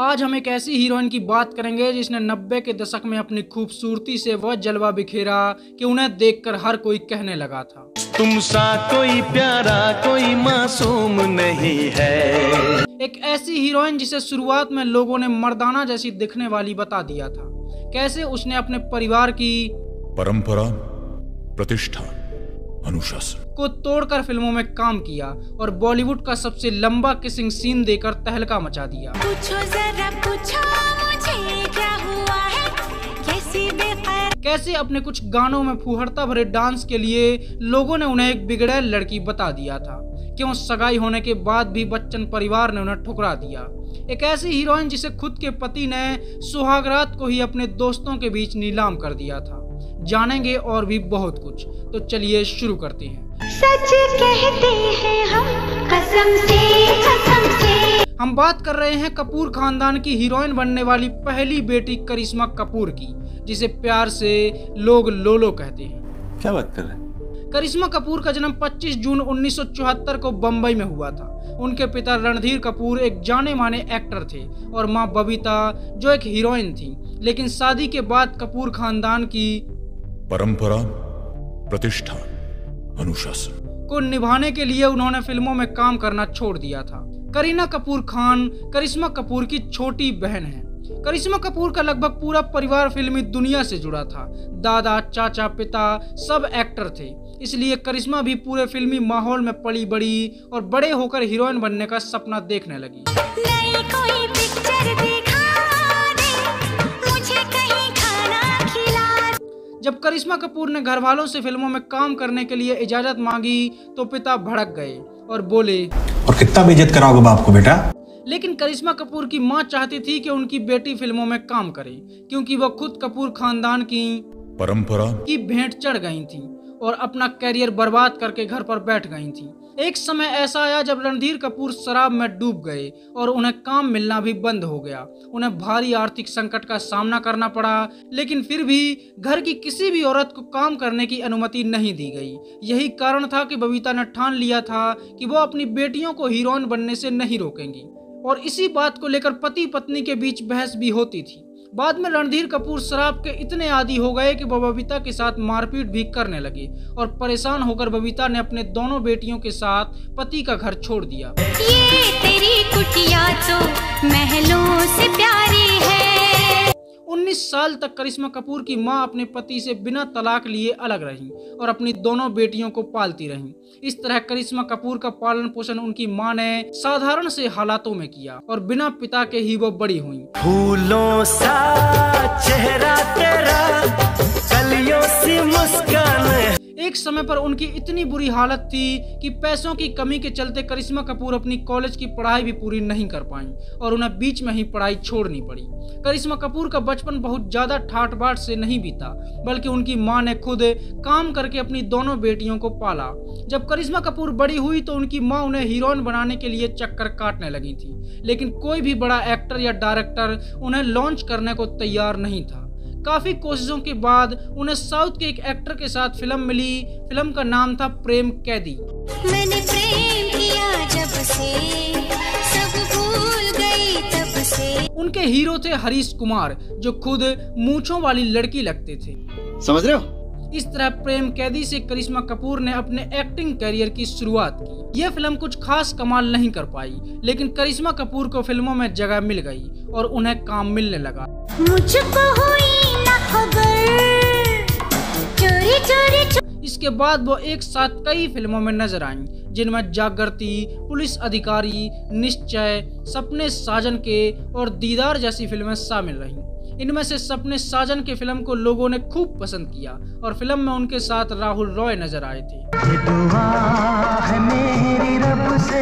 आज हम एक ऐसी हीरोइन की बात करेंगे जिसने 90 के दशक में अपनी खूबसूरती से वह जलवा बिखेरा कि उन्हें देखकर हर कोई कहने लगा था, तुम सा कोई प्यारा कोई मासूम नहीं है। एक ऐसी हीरोइन जिसे शुरुआत में लोगों ने मर्दाना जैसी दिखने वाली बता दिया था। कैसे उसने अपने परिवार की परंपरा, प्रतिष्ठा, अनुशासन को तोड़कर फिल्मों में काम किया और बॉलीवुड का सबसे लंबा किसिंग सीन देकर तहलका मचा दिया। पूछो जरा पूछो मुझे क्या हुआ है, कैसी बेखैर। कैसे अपने कुछ गानों में फुहड़ता भरे डांस के लिए लोगों ने उन्हें एक बिगड़ैल लड़की बता दिया था। क्यों सगाई होने के बाद भी बच्चन परिवार ने उन्हें ठुकरा दिया। एक ऐसी हीरोइन जिसे खुद के पति ने सुहागरात को ही अपने दोस्तों के बीच नीलाम कर दिया था। जानेंगे और भी बहुत कुछ, तो चलिए शुरू करते हैं। सच कहते हैं हम कसम से। हम बात कर रहे हैं कपूर खानदान की हीरोइन बनने वाली पहली बेटी करिश्मा कपूर की, जिसे प्यार से लोग लोलो कहते हैं। क्या बात कर रहे हैं? करिश्मा कपूर का जन्म 25 जून 1974 को बम्बई में हुआ था। उनके पिता रणधीर कपूर एक जाने माने एक्टर थे और मां बबीता जो एक हीरोइन थी। लेकिन शादी के बाद कपूर खानदान की परंपरा, प्रतिष्ठा, अनुशासन को निभाने के लिए उन्होंने फिल्मों में काम करना छोड़ दिया था। करीना कपूर खान करिश्मा कपूर की छोटी बहन है। करिश्मा कपूर का लगभग पूरा परिवार फिल्मी दुनिया से जुड़ा था। दादा, चाचा, पिता सब एक्टर थे, इसलिए करिश्मा भी पूरे फिल्मी माहौल में पली बड़ी और बड़े होकर हीरोइन बनने का सपना देखने लगी। नई कोई पिक्चर दिखा दे, मुझे कहीं खाना खिला। जब करिश्मा कपूर ने घर वालों से फिल्मों में काम करने के लिए इजाजत मांगी तो पिता भड़क गए और बोले, और कितना बेइज्जत कराओगे बाप को बेटा। लेकिन करिश्मा कपूर की मां चाहती थी कि उनकी बेटी फिल्मों में काम करे, क्योंकि वह खुद कपूर खानदान की परंपरा की भेंट चढ़ गई थी और अपना कैरियर बर्बाद करके घर पर बैठ गई थी। एक समय ऐसा आया जब रणधीर कपूर शराब में डूब गए और उन्हें काम मिलना भी बंद हो गया। उन्हें भारी आर्थिक संकट का सामना करना पड़ा, लेकिन फिर भी घर की किसी भी औरत को काम करने की अनुमति नहीं दी गई। यही कारण था कि बबीता ने ठान लिया था कि वो अपनी बेटियों को हीरोइन बनने से नहीं रोकेंगी, और इसी बात को लेकर पति पत्नी के बीच बहस भी होती थी। बाद में रणधीर कपूर शराब के इतने आदी हो गए कि वो बबीता के साथ मारपीट भी करने लगे और परेशान होकर बबीता ने अपने दोनों बेटियों के साथ पति का घर छोड़ दिया। ये तेरी कुटिया तो महलों से प्यारी है। 19 साल तक करिश्मा कपूर की मां अपने पति से बिना तलाक लिए अलग रहीं और अपनी दोनों बेटियों को पालती रहीं। इस तरह करिश्मा कपूर का पालन पोषण उनकी मां ने साधारण से हालातों में किया और बिना पिता के ही वो बड़ी हुईं। फूलों सा चेहरा तेरा, कलियों सी मुस्कान। एक समय पर उनकी इतनी बुरी हालत थी कि पैसों की कमी के चलते करिश्मा कपूर अपनी कॉलेज की पढ़ाई भी पूरी नहीं कर पाईं और उन्हें बीच में ही पढ़ाई छोड़नी पड़ी। करिश्मा कपूर का बचपन बहुत ज्यादा ठाट बाट से नहीं बीता, बल्कि उनकी मां ने खुद काम करके अपनी दोनों बेटियों को पाला। जब करिश्मा कपूर बड़ी हुई तो उनकी मां उन्हें हीरोइन बनाने के लिए चक्कर काटने लगी थी, लेकिन कोई भी बड़ा एक्टर या डायरेक्टर उन्हें लॉन्च करने को तैयार नहीं था। काफी कोशिशों के बाद उन्हें साउथ के एक एक्टर के साथ फिल्म मिली। फिल्म का नाम था प्रेम कैदी। मैंने प्रेम किया जब से, सब भूल गई तब से। उनके हीरो थे हरीश कुमार, जो खुद मूंछों वाली लड़की लगते थे। समझ रहे हो? इस तरह प्रेम कैदी से करिश्मा कपूर ने अपने एक्टिंग करियर की शुरुआत की। यह फिल्म कुछ खास कमाल नहीं कर पाई, लेकिन करिश्मा कपूर को फिल्मों में जगह मिल गई और उन्हें काम मिलने लगा। मुझको हुई ना खबर, चोरी चोरी। इसके बाद वो एक साथ कई फिल्मों में नजर आईं, जिनमें जागृति, पुलिस अधिकारी, निश्चय, सपने साजन के और दीदार जैसी फिल्में शामिल रहीं। इनमें से सपने साजन के फिल्म को लोगों ने खूब पसंद किया और फिल्म में उनके साथ राहुल रॉय नजर आए थे। ये दुआ है मेरी रब से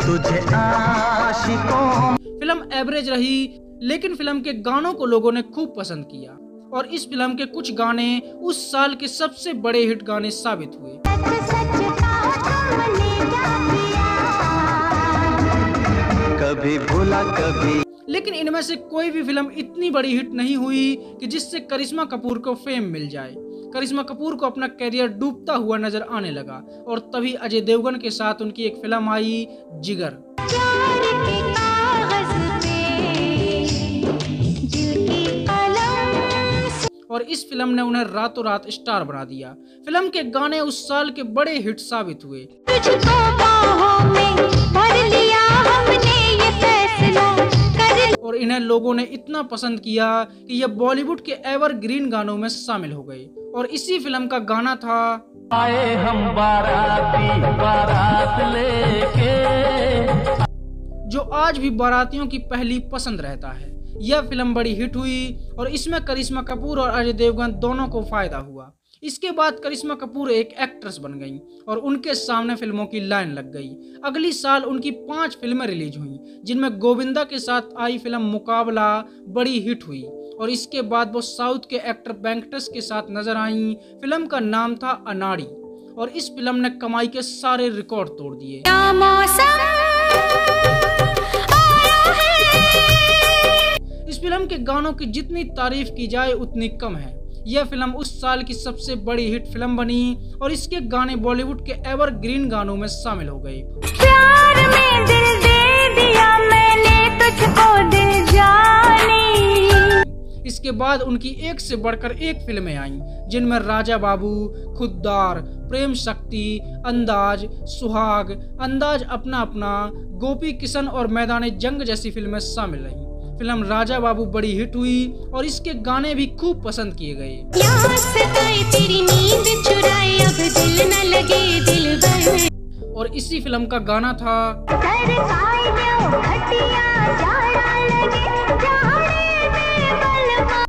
तुझे आशिकों। फिल्म एवरेज रही, लेकिन फिल्म के गानों को लोगों ने खूब पसंद किया और इस फिल्म के कुछ गाने उस साल के सबसे बड़े हिट गाने साबित हुए। कभी भूला कभी। लेकिन इनमें से कोई भी फिल्म इतनी बड़ी हिट नहीं हुई कि जिससे करिश्मा कपूर को फेम मिल जाए। करिश्मा कपूर को अपना करियर डूबता हुआ नजर आने लगा और तभी अजय देवगन के साथ उनकी एक फिल्म आई जिगर। और इस फिल्म ने उन्हें रातों रात स्टार बना दिया। फिल्म के गाने उस साल के बड़े हिट साबित हुए। तुझको बाहों में भर लिया हमने ये फैसला कर। और इन्हें लोगों ने इतना पसंद किया कि ये बॉलीवुड के एवरग्रीन गानों में शामिल हो गए। और इसी फिल्म का गाना था आए हम बाराती बारात लेके, जो आज भी बारातियों की पहली पसंद रहता है। यह फिल्म बड़ी हिट हुई और इसमें करिश्मा कपूर और अजय देवगन दोनों को फायदा हुआ। इसके बाद करिश्मा कपूर एक एक्ट्रेस बन गईं और उनके सामने फिल्मों की लाइन लग गई। अगली साल उनकी 5 फिल्में रिलीज हुईं, जिनमें गोविंदा के साथ आई फिल्म मुकाबला बड़ी हिट हुई। और इसके बाद वो साउथ के एक्टर वेंकटेश के साथ नजर आईं। फिल्म का नाम था अनाड़ी और इस फिल्म ने कमाई के सारे रिकॉर्ड तोड़ दिए। इस फिल्म के गानों की जितनी तारीफ की जाए उतनी कम है। यह फिल्म उस साल की सबसे बड़ी हिट फिल्म बनी और इसके गाने बॉलीवुड के एवरग्रीन गानों में शामिल हो गए। प्यार में दिल दे दिया मैंने तुझको दिल जानी। इसके बाद उनकी एक से बढ़कर एक फिल्में आईं, जिनमें राजा बाबू, खुददार, प्रेम शक्ति, अंदाज, सुहाग, अंदाज अपना अपना, गोपी किशन और मैदान जंग जैसी फिल्में शामिल रहीं। फिल्म राजा बाबू बड़ी हिट हुई और इसके गाने भी खूब पसंद किए गए। तेरी नींद चुराए अब दिल न लगे दिल भर। और इसी फिल्म का गाना था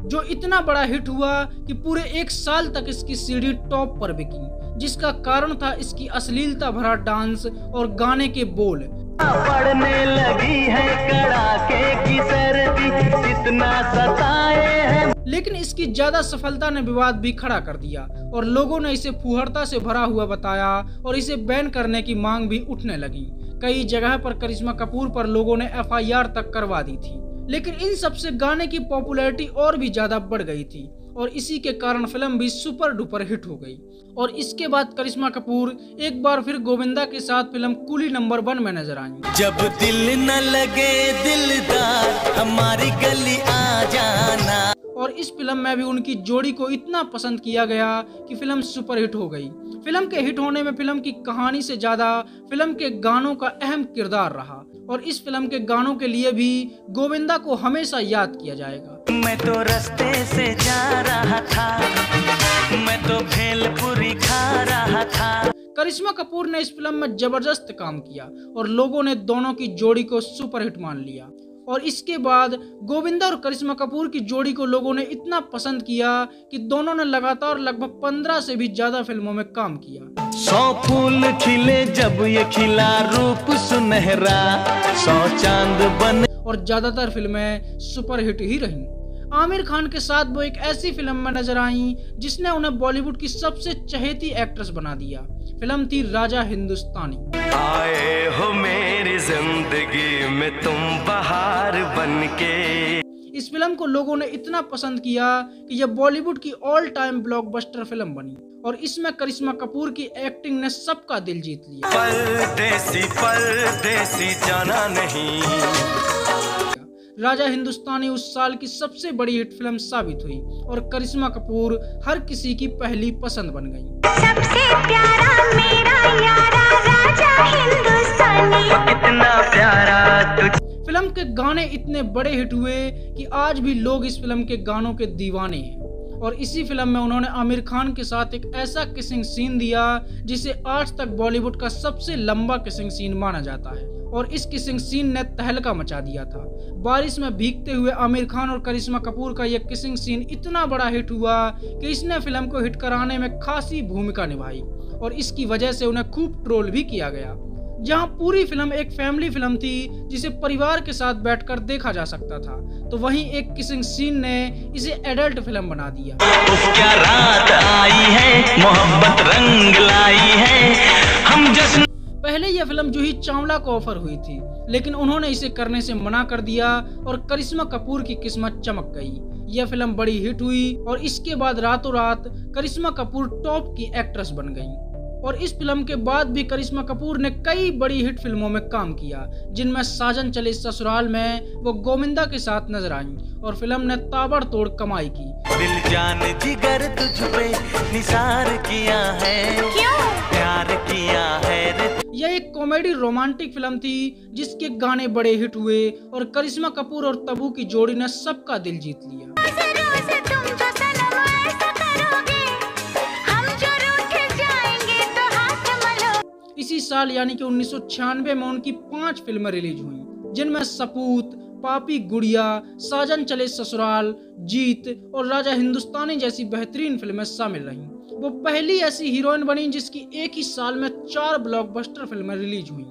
जो इतना बड़ा हिट हुआ कि पूरे 1 साल तक इसकी सीडी टॉप पर बिकी, जिसका कारण था इसकी अश्लीलता भरा डांस और गाने के बोल। पड़ने लगी है कड़ाके की सर्दी, इतना सताए हैं। लेकिन इसकी ज्यादा सफलता ने विवाद भी खड़ा कर दिया और लोगों ने इसे फुहड़ता से भरा हुआ बताया और इसे बैन करने की मांग भी उठने लगी। कई जगह पर करिश्मा कपूर पर लोगों ने FIR तक करवा दी थी। लेकिन इन सबसे गाने की पॉपुलैरिटी और भी ज्यादा बढ़ गई थी और इसी के कारण फिल्म भी सुपर डुपर हिट हो गई। और इसके बाद करिश्मा कपूर एक बार फिर गोविंदा के साथ फिल्म कूली नंबर 1 में नजर आई। जब दिल न लगे दिलदार हमारी गली आ जाना। और इस फिल्म में भी उनकी जोड़ी को इतना पसंद किया गया कि फिल्म सुपर हिट हो गई। फिल्म के हिट होने में फिल्म की कहानी से ज्यादा फिल्म के गानों का अहम किरदार रहा और इस फिल्म के गानों के लिए भी गोविंदा को हमेशा याद किया जाएगा। मैं तो रास्ते से जा रहा था, मैं तो भेलपुरी खा रहा था। करिश्मा कपूर ने इस फिल्म में जबरदस्त काम किया और लोगों ने दोनों की जोड़ी को सुपर हिट मान लिया। और इसके बाद गोविंदा और करिश्मा कपूर की जोड़ी को लोगों ने इतना पसंद किया कि दोनों ने लगातार लगभग 15 से भी ज्यादा फिल्मों में काम किया। 100 फूल खिले जब ये खिला रूप सुनहरा, 100 चांद बने। और ज्यादातर फिल्में सुपर हिट ही रहीं। आमिर खान के साथ वो एक ऐसी फिल्म में नजर आईं जिसने उन्हें बॉलीवुड की सबसे चहेती एक्ट्रेस बना दिया। फिल्म थी राजा हिंदुस्तानी। आए हो मेरी जिंदगी में तुम बहार बनके। इस फिल्म को लोगों ने इतना पसंद किया कि यह बॉलीवुड की ऑल टाइम ब्लॉकबस्टर फिल्म बनी और इसमें करिश्मा कपूर की एक्टिंग ने सबका दिल जीत लिया। परदेसी जाना नहीं। राजा हिंदुस्तानी उस साल की सबसे बड़ी हिट फिल्म साबित हुई और करिश्मा कपूर हर किसी की पहली पसंद बन गई। सबसे प्यारा मेरा यारा राजा हिंदुस्तानी, कितना प्यारा तुझ। फिल्म के गाने इतने बड़े हिट हुए कि आज भी लोग इस फिल्म के गानों के दीवाने हैं। और इसी फिल्म में उन्होंने आमिर खान के साथ एक ऐसा किसिंग सीन दिया जिसे आज तक बॉलीवुड का सबसे लंबा किसिंग सीन माना जाता है। और इस किसिंग सीन ने तहलका मचा दिया था। बारिश में भीगते हुए आमिर खान और करिश्मा कपूर का यह किसिंग सीन इतना बड़ा हिट हुआ कि इसने फिल्म को हिट कराने में खासी भूमिका निभाई और इसकी वजह से उन्हें खूब ट्रोल भी किया गया। जहां पूरी फिल्म एक फैमिली फिल्म थी जिसे परिवार के साथ बैठकर देखा जा सकता था, तो वहीं एक किसिंग सीन ने इसे एडल्ट फिल्म बना दिया। क्या रात आई है, मोहब्बत रंग लाई है, हम जश्न। पहले यह फिल्म जूही चावला को ऑफर हुई थी, लेकिन उन्होंने इसे करने से मना कर दिया और करिश्मा कपूर की किस्मत चमक गई। यह फिल्म बड़ी हिट हुई और इसके बाद रातों रात करिश्मा कपूर टॉप की एक्ट्रेस बन गई। और इस फिल्म के बाद भी करिश्मा कपूर ने कई बड़ी हिट फिल्मों में काम किया, जिनमें साजन चले ससुराल में वो गोविंदा के साथ नजर आई और फिल्म ने ताबड़तोड़ कमाई की। दिल जान जिगर तुझ पे निसार किया है, क्यों प्यार किया है रे। यह एक कॉमेडी रोमांटिक फिल्म थी जिसके गाने बड़े हिट हुए और करिश्मा कपूर और तब्बू की जोड़ी ने सबका दिल जीत लिया। इसी साल यानी कि 1996 में उनकी 5 फिल्में रिलीज हुई, जिनमें सपूत, पापी गुड़िया, साजन चले ससुराल, जीत और राजा हिंदुस्तानी जैसी बेहतरीन फिल्में शामिल रहीं। वो पहली ऐसी हीरोइन बनी जिसकी एक ही साल में 4 ब्लॉकबस्टर फिल्में रिलीज हुई।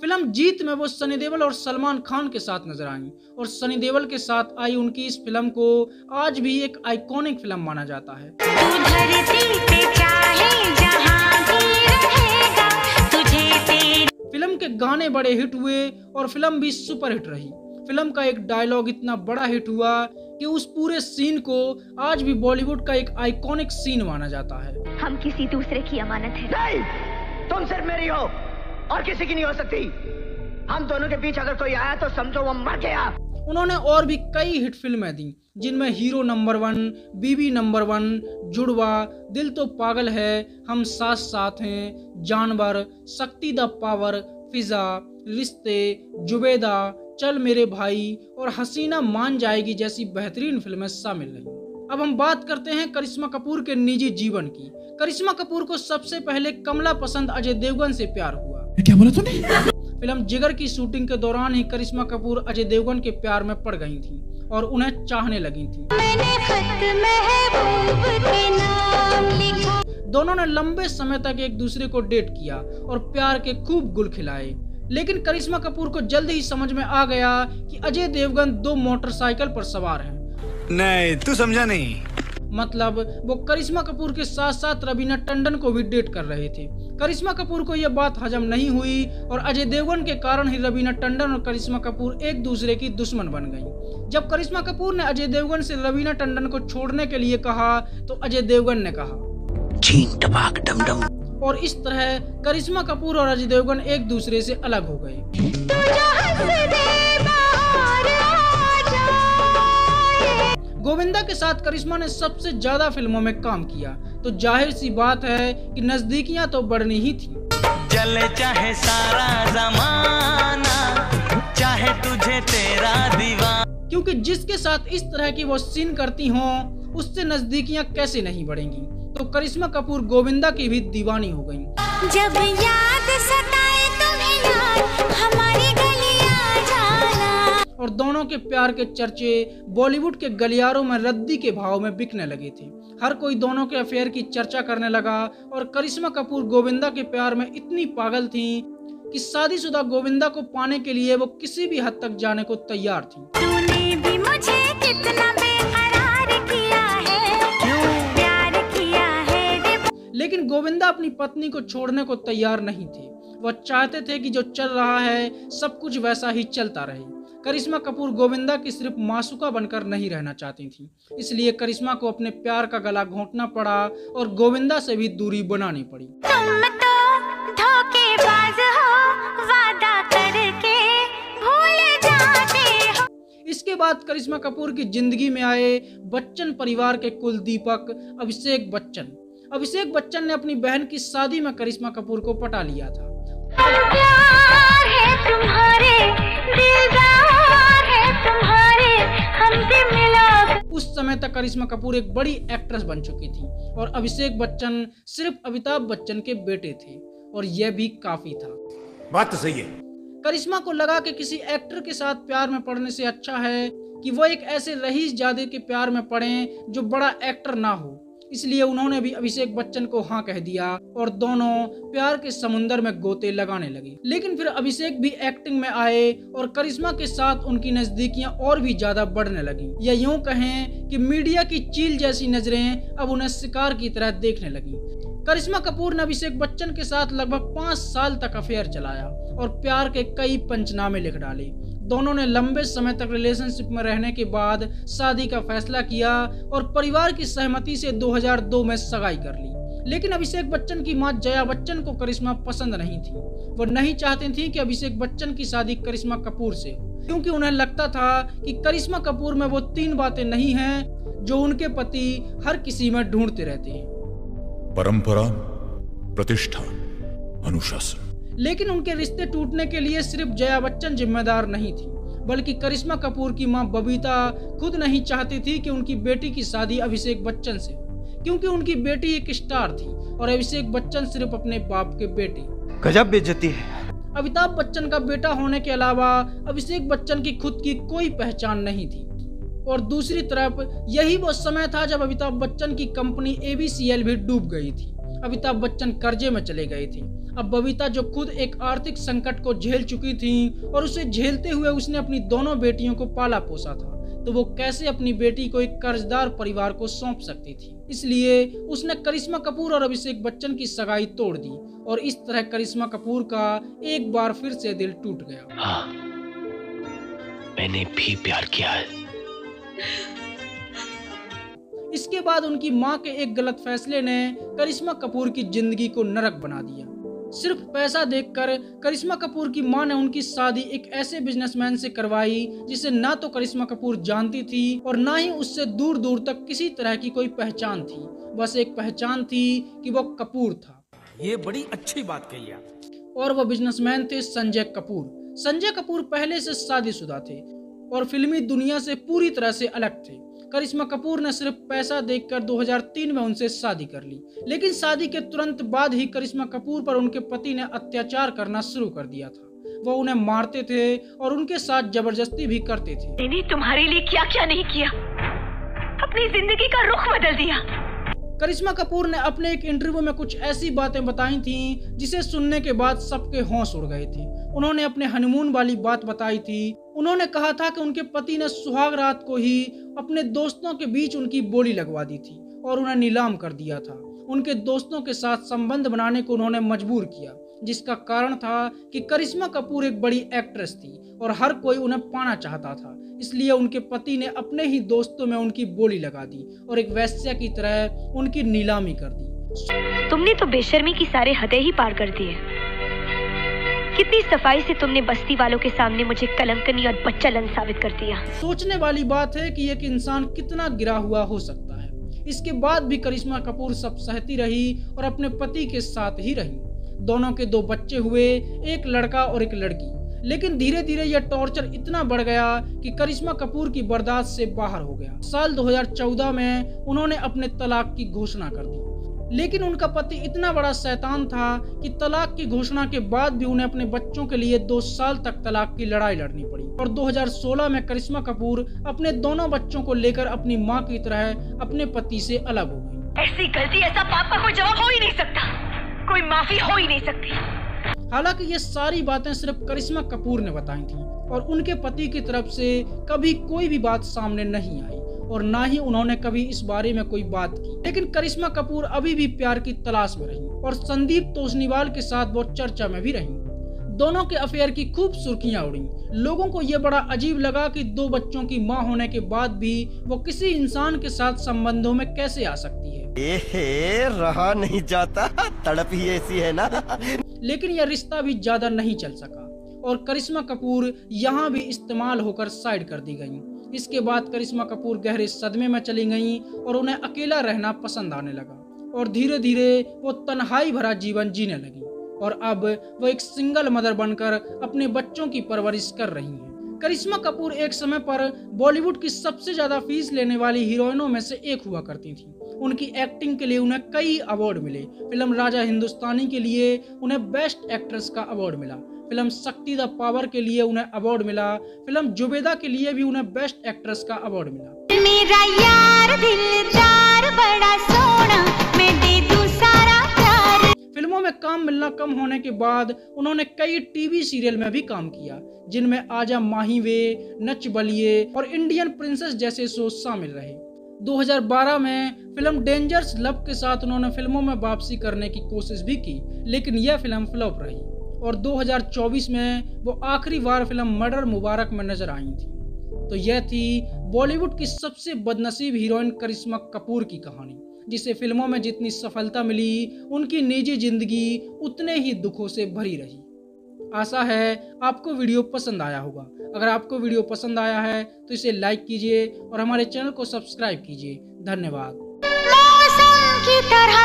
फिल्म जीत में वो सनी देओल और सलमान खान के साथ नजर आईं और सनी देओल के साथ आई उनकी इस फिल्म को आज भी एक आइकॉनिक फिल्म माना जाता है। फिल्म के गाने बड़े हिट हुए और फिल्म भी सुपर हिट रही। फिल्म का एक डायलॉग इतना बड़ा हिट हुआ कि उस पूरे सीन को आज भी बॉलीवुड का एक आइकॉनिक सीन माना जाता है। हम किसी दूसरे की अमानत है। नहीं, तुम सिर्फ मेरी हो और किसी की नहीं हो सकती। हम दोनों के बीच अगर कोई आया तो समझो वो मर गया। उन्होंने और भी कई हिट फिल्में दी, जिनमें हीरो नंबर 1, बीबी नंबर 1, जुड़वा, दिल तो पागल है, हम साथ साथ हैं, जानवर, शक्ति द पावर, फिजा, रिश्ते, जुबेदा, चल मेरे भाई और हसीना मान जाएगी जैसी बेहतरीन फिल्में शामिल रहीं। अब हम बात करते हैं करिश्मा कपूर के निजी जीवन की। करिश्मा कपूर को सबसे पहले कमला पसंद अजय देवगन से प्यार हुआ। क्या बोला तूने? फिल्म जिगर की शूटिंग के दौरान ही करिश्मा कपूर अजय देवगन के प्यार में पड़ गई थी और उन्हें चाहने लगी थी। दोनों ने लंबे समय तक एक दूसरे को डेट किया और प्यार के खूब गुल खिलाए, लेकिन करिश्मा कपूर को जल्द ही समझ में आ गया कि अजय देवगन 2 मोटरसाइकिल पर सवार हैं। नहीं, तू समझा नहीं। मतलब वो करिश्मा कपूर के साथ साथ रवीना टंडन को भी डेट कर रहे थे। करिश्मा कपूर को यह बात हजम नहीं हुई और अजय देवगन के कारण ही रवीना टंडन और करिश्मा कपूर एक दूसरे की दुश्मन बन गईं। जब करिश्मा कपूर ने अजय देवगन से रवीना टंडन को छोड़ने के लिए कहा तो अजय देवगन ने कहा चीन टपाक डम डम। और इस तरह करिश्मा कपूर और अजय देवगन एक दूसरे से अलग हो गए। गोविंदा के साथ करिश्मा ने सबसे ज्यादा फिल्मों में काम किया, तो जाहिर सी बात है कि नजदीकियां तो बढ़नी ही थी। चले चाहे सारा जमाना, चाहे तुझे तेरा दीवाना। क्योंकि जिसके साथ इस तरह की वो सीन करती हों, उससे नजदीकियां कैसे नहीं बढ़ेंगी। तो करिश्मा कपूर गोविंदा की भी दीवानी हो गईं। जब याद सताए तुम्हें यार, हमारी गलियां जाना। और दोनों के प्यार के चर्चे बॉलीवुड के गलियारों में रद्दी के भाव में बिकने लगे थे। हर कोई दोनों के अफेयर की चर्चा करने लगा और करिश्मा कपूर गोविंदा के प्यार में इतनी पागल थी कि शादीशुदा गोविंदा को पाने के लिए वो किसी भी हद तक जाने को तैयार थी। तूने भी मुझे कितना बेकरार किया है, क्यों प्यार किया है रे। लेकिन गोविंदा अपनी पत्नी को छोड़ने को तैयार नहीं थे। वह चाहते थे कि जो चल रहा है सब कुछ वैसा ही चलता रहे। करिश्मा कपूर गोविंदा की सिर्फ मासूका बनकर नहीं रहना चाहती थी, इसलिए करिश्मा को अपने प्यार का गला घोंटना पड़ा और गोविंदा से भी दूरी बनानी पड़ी। तुम तो धोखेबाज हो, वादा करके भूल जाते हो। इसके बाद करिश्मा कपूर की जिंदगी में आए बच्चन परिवार के कुलदीपक अभिषेक बच्चन। अभिषेक बच्चन ने अपनी बहन की शादी में करिश्मा कपूर को पटा लिया था। प्यार है तुम्हारे, दिलदार है तुम्हारे, हमसे मिला। उस समय तक करिश्मा कपूर एक बड़ी एक्ट्रेस बन चुकी थी और अभिषेक बच्चन सिर्फ अमिताभ बच्चन के बेटे थे और यह भी काफी था। बात तो सही है। करिश्मा को लगा कि किसी एक्टर के साथ प्यार में पड़ने से अच्छा है कि वो एक ऐसे रईसजादे के प्यार में पड़ें जो बड़ा एक्टर ना हो। इसलिए उन्होंने भी अभिषेक बच्चन को हाँ कह दिया और दोनों प्यार के समुंदर में गोते लगाने लगे। लेकिन फिर अभिषेक भी एक्टिंग में आए और करिश्मा के साथ उनकी नजदीकियां और भी ज्यादा बढ़ने लगी। या यूं कहें कि मीडिया की चील जैसी नजरें अब उन्हें शिकार की तरह देखने लगी। करिश्मा कपूर ने अभिषेक बच्चन के साथ लगभग 5 साल तक अफेयर चलाया और प्यार के कई पंचनामे लिख डाले। दोनों ने लंबे समय तक रिलेशनशिप में रहने के बाद शादी का फैसला किया और परिवार की सहमति से 2002 में सगाई कर ली। लेकिन अभिषेक बच्चन की मां जया बच्चन को करिश्मा पसंद नहीं थी। वो नहीं चाहती थी कि अभिषेक बच्चन की शादी करिश्मा कपूर से हो, क्योंकि उन्हें लगता था कि करिश्मा कपूर में वो 3 बातें नहीं हैं जो उनके पति हर किसी में ढूंढते रहते हैं: परंपरा, प्रतिष्ठा, अनुशासन। लेकिन उनके रिश्ते टूटने के लिए सिर्फ जया बच्चन जिम्मेदार नहीं थी, बल्कि करिश्मा कपूर की मां बबीता खुद नहीं चाहती थी कि उनकी बेटी की शादी अभिषेक बच्चन से, क्योंकि उनकी बेटी एक स्टार थी और अभिषेक बच्चन सिर्फ अपने बाप के बेटे। गजब बेइज्जती है। अमिताभ बच्चन का बेटा होने के अलावा अभिषेक बच्चन की खुद की कोई पहचान नहीं थी। और दूसरी तरफ यही वो समय था जब अमिताभ बच्चन की कंपनी ABCL भी डूब गई थी। अमिताभ बच्चन कर्जे में चले गए थे। अब बबीता जो खुद एक आर्थिक संकट को झेल चुकी थी और उसे झेलते हुए उसने अपनी दोनों बेटियों को पाला पोसा था, तो वो कैसे अपनी बेटी को एक कर्जदार परिवार को सौंप सकती थी। इसलिए उसने करिश्मा कपूर और अभिषेक बच्चन की सगाई तोड़ दी और इस तरह करिश्मा कपूर का एक बार फिर से दिल टूट गया। हाँ, मैंने भी प्यार किया है। इसके बाद उनकी मां के एक गलत फैसले ने करिश्मा कपूर की जिंदगी को नरक बना दिया। सिर्फ पैसा देखकर करिश्मा कपूर की मां ने उनकी शादी एक ऐसे बिजनेसमैन से करवाई जिसे ना तो करिश्मा कपूर जानती थी और ना ही उससे दूर दूर तक किसी तरह की कोई पहचान थी। बस एक पहचान थी कि वो कपूर था। ये बड़ी अच्छी बात कही आप। और वो बिजनेसमैन थे संजय कपूर। संजय कपूर पहले से शादीशुदा थे और फिल्मी दुनिया से पूरी तरह से अलग थे। करिश्मा कपूर ने सिर्फ पैसा देखकर 2003 में उनसे शादी कर ली, लेकिन शादी के तुरंत बाद ही करिश्मा कपूर पर उनके पति ने अत्याचार करना शुरू कर दिया था। वो उन्हें मारते थे और उनके साथ जबरदस्ती भी करते थे। मैंने तुम्हारे लिए क्या क्या नहीं किया, अपनी जिंदगी का रुख बदल दिया। करिश्मा कपूर ने अपने एक इंटरव्यू में कुछ ऐसी बातें बताई थीं जिसे सुनने के बाद सबके होश उड़ गए थे। उन्होंने अपने हनीमून वाली बात बताई थी। उन्होंने कहा था कि उनके पति ने सुहाग रात को ही अपने दोस्तों के बीच उनकी बोली लगवा दी थी और उन्हें नीलाम कर दिया था। उनके दोस्तों के साथ संबंध बनाने को उन्होंने मजबूर किया, जिसका कारण था कि करिश्मा कपूर एक बड़ी एक्ट्रेस थी और हर कोई उन्हें पाना चाहता था। इसलिए उनके पति ने अपने ही दोस्तों में उनकी बोली लगा दी और एक वेश्या की तरह उनकी नीलामी कर दी। तुमने तो बेशर्मी की सारे हदें ही पार कर दी है। कितनी सफाई से तुमने बस्ती वालों के सामने मुझे कलंकनी और बच्चालन साबित कर दिया। सोचने वाली बात है कि एक इंसान कितना गिरा हुआ हो सकता है। इसके बाद भी करिश्मा कपूर सब सहती रही और अपने पति के साथ ही रही। दोनों के 2 बच्चे हुए, एक लड़का और एक लड़की। लेकिन धीरे धीरे यह टॉर्चर इतना बढ़ गया कि करिश्मा कपूर की बर्दाश्त से बाहर हो गया। साल 2014 में उन्होंने अपने तलाक की घोषणा कर दी, लेकिन उनका पति इतना बड़ा शैतान था कि तलाक की घोषणा के बाद भी उन्हें अपने बच्चों के लिए 2 साल तक तलाक की लड़ाई लड़नी पड़ी। और 2016 में करिश्मा कपूर अपने दोनों बच्चों को लेकर अपनी मां की तरह अपने पति से अलग हो गई। ऐसी गलती, ऐसा पाप का कोई जवाब हो ही नहीं सकता, कोई माफी हो ही नहीं सकती। हालांकि ये सारी बातें सिर्फ करिश्मा कपूर ने बताई थी और उनके पति की तरफ से कभी कोई भी बात सामने नहीं आई और ना ही उन्होंने कभी इस बारे में कोई बात की। लेकिन करिश्मा कपूर अभी भी प्यार की तलाश में रही और संदीप तोषनीवाल के साथ वो चर्चा में भी रही। दोनों के अफेयर की खूब सुर्खियां उड़ी। लोगों को ये बड़ा अजीब लगा कि 2 बच्चों की मां होने के बाद भी वो किसी इंसान के साथ संबंधों में कैसे आ सकती है। रहा नहीं जाता, तड़प ही ऐसी है ना। लेकिन यह रिश्ता भी ज्यादा नहीं चल सका और करिश्मा कपूर यहाँ भी इस्तेमाल होकर साइड कर दी गयी। इसके बाद करिश्मा कपूर गहरे सदमे में चली गईं और उन्हें अकेला रहना पसंद आने लगा और धीरे धीरे वो तन्हाई भरा जीवन जीने लगी और अब वो एक सिंगल मदर बनकर अपने बच्चों की परवरिश कर रही हैं। करिश्मा कपूर एक समय पर बॉलीवुड की सबसे ज्यादा फीस लेने वाली हीरोइनों में से एक हुआ करती थी। उनकी एक्टिंग के लिए उन्हें कई अवार्ड मिले। फिल्म राजा हिंदुस्तानी के लिए उन्हें बेस्ट एक्ट्रेस का अवार्ड मिला। फिल्म शक्ति द पावर के लिए उन्हें अवार्ड मिला। फिल्म जुबेदा के लिए भी उन्हें बेस्ट एक्ट्रेस का अवार्ड मिला। मेरा यार दिलदार बड़ा सोना, मैं दे दूं सारा प्यार। फिल्मों में काम मिलना कम होने के बाद उन्होंने कई टीवी सीरियल में भी काम किया, जिनमें आजा माही वे, नच बलिए और इंडियन प्रिंसेस जैसे शो शामिल रहे। 2012 में फिल्म डेंजर्स लव के साथ उन्होंने फिल्मों में वापसी करने की कोशिश भी की, लेकिन यह फिल्म फ्लॉप रही और 2024 में वो आखिरी बार फिल्म मर्डर मुबारक में नजर आई थी। तो यह थी बॉलीवुड की सबसे बदनसीब हीरोइन करिश्मा कपूर की कहानी, जिसे फिल्मों में जितनी सफलता मिली उनकी निजी जिंदगी उतने ही दुखों से भरी रही। आशा है आपको वीडियो पसंद आया होगा। अगर आपको वीडियो पसंद आया है तो इसे लाइक कीजिए और हमारे चैनल को सब्सक्राइब कीजिए। धन्यवाद। मौसम की तरह